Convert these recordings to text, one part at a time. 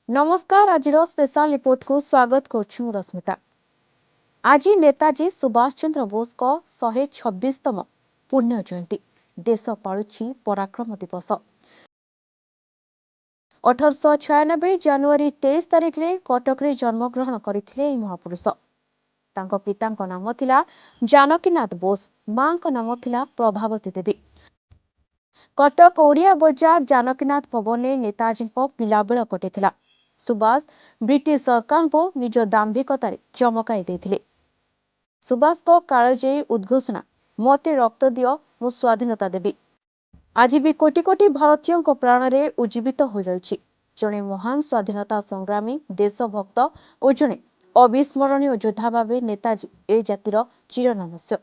नमस्कार आज special report को स्वागत करुछु रश्मिता। आज नेताजी सुभाष चंद्र बोस को 126तम पुण्य जयंती देश पालुछि पराक्रम दिवस। 1896 जनवरी 23 तारिख रे कटक रे जन्मग्रहण करथिले एही महापुरुष। तांको पितांको नाम थिला जानकीनाथ बोस, मांको नाम थिला प्रभावती देवी। कटक ओडिया बजार जानकीनाथ भवन नेताजी को पिलाबेल कटिथिला। सुभाष ब्रिटिश सरकार को निज दाम्भिकतार चमकाई देथिले। सुभाष को कालजयी उद्घोषणा मते रक्त दियो मु स्वाधीनता देवी आज भी कोटि कोटि भारतीयों को प्राण रे उज्जीवित हो रही। जड़े महान स्वाधीनता संग्रामी देशभक्त और जड़े अविस्मरणीय योद्धा भावे नेताजी ए जातिर चिरनमस्य।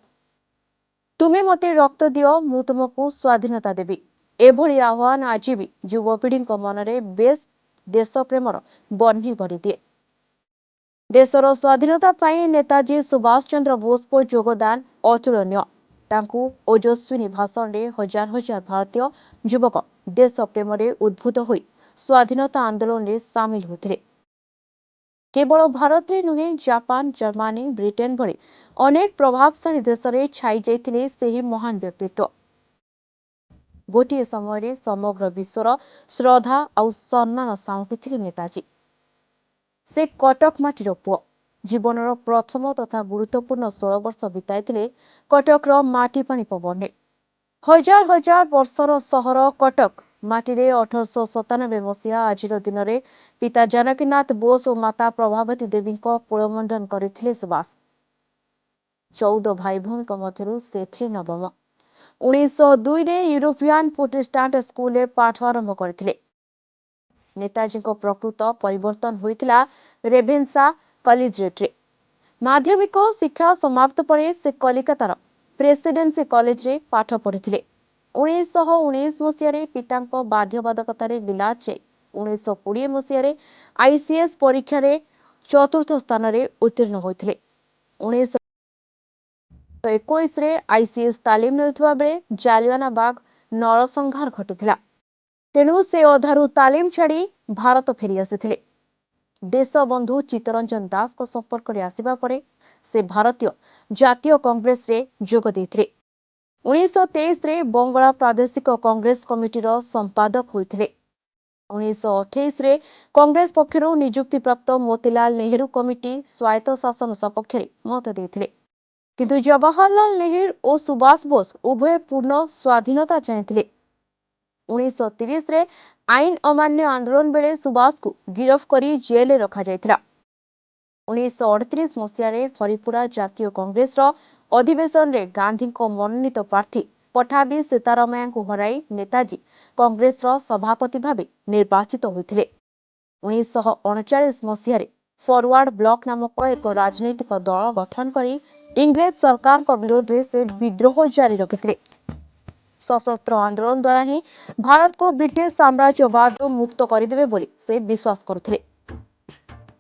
तुमे मते रक्त दियो मु तुमको स्वाधीनता देवी एभली आह्वान आज भी युवपीढ़ी मनरे बेस देश प्रेमर बन्ही भरी दिए। देशर स्वाधीनता पाई नेताजी सुभाष चंद्र बोस को योगदान अतुलनीय। तांकु ओजस्विनी भाषण रे हजार हजार भारतीय युवक देश प्रेम रे उद्भूत होई स्वाधीनता आंदोलन रे शामिल होते। केवल भारत रे नुहे जापान, जर्मनी, ब्रिटेन भली अनेक प्रभावशाली देश रे छाई जाइथिले सेही महान व्यक्तित्व। गोटे समय समग्र विश्वर श्रद्धा और सम्मान साउंटिथिले नेताजी। से कटक माटीर पुओ जीवनर प्रथम तथा गुरुत्वपूर्ण 16 वर्ष बिताइथिले कटकर माटी पानी पवन। हजार हजार वर्षर सहर कटक माटीरे 1897 मसीहा आज दिन में पिता जानकीनाथ बोस और माता प्रभावती देवी कुलमंडन करथिले सुभाष। 14 भाई भौणी मध्यरु से नवम। 1902 रे यूरोपियन प्रोटेस्टांट स्कूल रे पाठ आरंभ करथिले। नेताजी को प्रकृत परिवर्तन होइतिला रेभेन्सा कॉलेजिएट रे। माध्यमिक शिक्षा समाप्त परे से कलिकतार प्रेसिडेंसी कॉलेज रे पाठ पढ़िथिले। 1919 मसीह रे पितांको बाध्यबाधकतार बिलात जाई 1920 मसीह रे आईसीएस परीक्षा रे चतुर्थ स्थान रे उत्तीर्ण होइथिले। 1921 रे आईसीएस तालीम नेउथुवा बेले जालियाना बाग नरसंहार घटिथिला। तेणु से अधारू तालीम छाड़ी भारत फेरी आसिथिले। देश बंधु चित्तरंजन दास को संपर्क रे आसिबा परे से भारतीय जातीय कांग्रेस रे जोग देथिले। 1923 रे बंगला प्रादेशिक कांग्रेस कमिटी रो संपादक होइथिले। 1928 रे कांग्रेस पक्षरु नियुक्ति प्राप्त मोतीलाल नेहरू कमिटी स्वायत्त शासन सपक्ष रे मत देथिले। किंतु जवाहरलाल नेहरू और सुभाष बोस उभय पूर्ण स्वाधीनता चाहथिले। 1930 रे आईन अमान्य आंदोलन बेले सुभाष को गिरफ्त करी जेल रखा जायतिला। 1938 मसीह रे हरिपुरा जातीय कांग्रेस रो अधिवेशन रे गांधी को मनोनीत प्रार्थी पठाभी सीतारामैया को हराई नेताजी कांग्रेस रो सभापति भावे निर्वाचित होइथिले। 1939 मसीह रे फॉरवर्ड ब्लॉक नामक एक राजनीतिक दल गठन करी इंग्रेज सरकार को विरोध में से विद्रोह जारी रखिथिले। सशस्त्र आंदोलन द्वारा ही भारत को ब्रिटिश साम्राज्यवाद मुक्त करदेवे बोली से विश्वास करुथिले।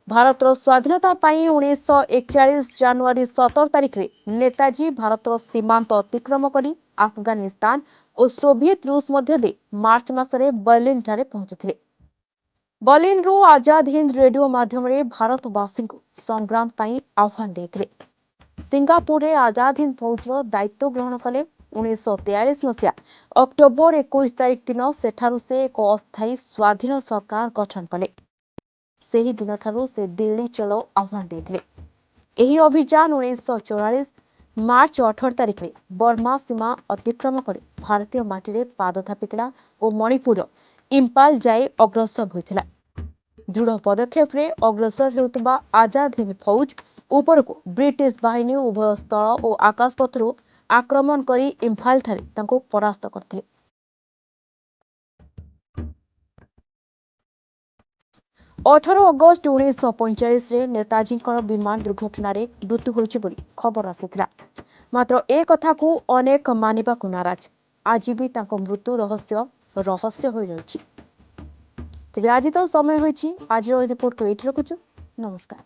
भारत स्वाधीनता पाई 1941 जनवरी 17 तारिख रे नेताजी भारत सीमांत अतिक्रम करी अफगानिस्तान और सोवियत रूस मध्य दे मार्च मासरे बर्लिन ठारे पहुंचीथिले। बर्लिन रो आजाद हिंद रेडियो माध्यम रे भारतवासी को संग्राम पाई आह्वान देथिले। सिंगापुर रे आजाद हिंद फौजर दायित्व ग्रहण कले। 1943 मसीहा अक्टोबर 21 तारिख दिन सेठारु से एक अस्थायी स्वाधीन सरकार गठन कले। सेही दिन ठारु से दिल्ली चलो आह्वान देथिले। एही अभियान 1944 मार्च 18 तारिख रे बर्मा सीमा अतिक्रम कर भारतीय माटी रे पाद थापिथिला और मणिपुर इम्फाल जाए अग्रसर होइथिला। दृढ़ पदक्षेप रे अग्रसर हेउतबा आजाद हिंद फौज ऊपर को ब्रिटिश बाहिनी उभय स्थल और आकाशपथरु आक्रमण करी इम्फाल ठारे तांको परास्त करथिले। 18 अगस्त 1945 रे नेताजी विमान दुर्घटना रे मृत्यु होइछि बोली खबर आसिथिला। मात्र ए कथा को अनेक मानिबा को नाराज। आज भी तांको मृत्यु रहस्य होई रहिछि। तेबे आज तो समय होइछि। आज रिपोर्ट को एठी रखुछु। नमस्कार।